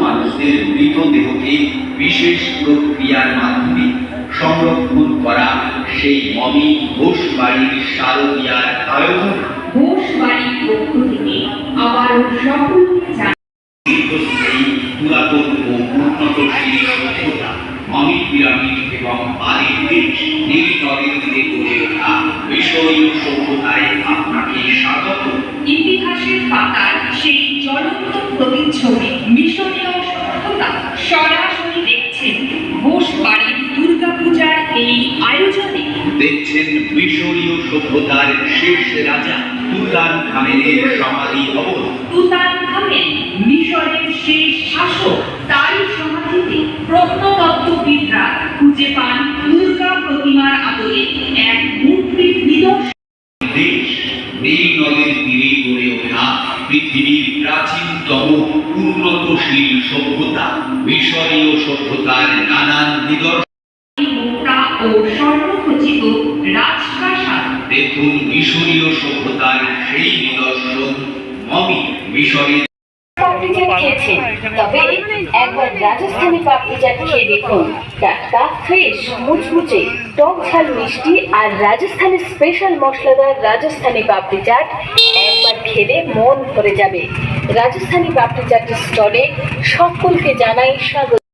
মানুষদের মৃতদেহকে বিশেষ প্রক্রিয়ার মাধ্যমে সংরক্ষণ করা সেই মমি ঘোষবাড়ির শারদীয়ার আয়োজন। ঘোষবাড়ির পক্ষ থেকে আবারও সকলকে দীর্ঘস্থায়ী পুরাতন ও উন্নতশীল সভ্যতা মমি পিরামিড এবং বালির দেশ নীল নদের তীরে গড়ে ওঠা মিশরীয় সভ্যতায় আপনাকে স্বাগত। ইতিহাসের পাতার সেই জ্বলন্ত প্রতিচ্ছবি মিশরীয় সভ্যতা সরাসরি দেখছেন ঘোষবাড়ির দুর্গাপূজার এই আয়োজনে। দেখছেন মিশরীয় সভ্যতার শেষ রাজা তুতানখামেনের সমাধি ভবন। তুতানখামেন মিশরের শেষ শাসক, তারই সমাধিতে প্রত্নতত্ত্ববিদরা খুঁজে পান দুর্গা প্রতিমার আদলে এক মূর্তির নিদর্শন। দেশ নীল নদের তীরে গড়ে ওঠা পৃথিবীর প্রাচীনতম উন্নতশীল সভ্যতা মিশরীয় সভ্যতার নানান নিদর্শন। মুক্তা ও স্বর্ণখচিত রাজপ্রাসাদ। দেখুন মিশরীয় সভ্যতার সেই নিদর্শন মমি মিশরের। পাপড়ি চাট খেয়েছেন, তবে একবার রাজস্থানী পাপড়ি চাট খেয়ে দেখুন। টাটকা, ফ্রেশ, মুচমুচে, টক ঝাল মিষ্টি আর রাজস্থানের স্পেশাল মশলাদার রাজস্থানী পাপড়ি চাট একবার খেলে মন ভরে যাবে। রাজস্থানী পাপড়ি চাটের স্টলে সকলকে জানাই স্বাগত।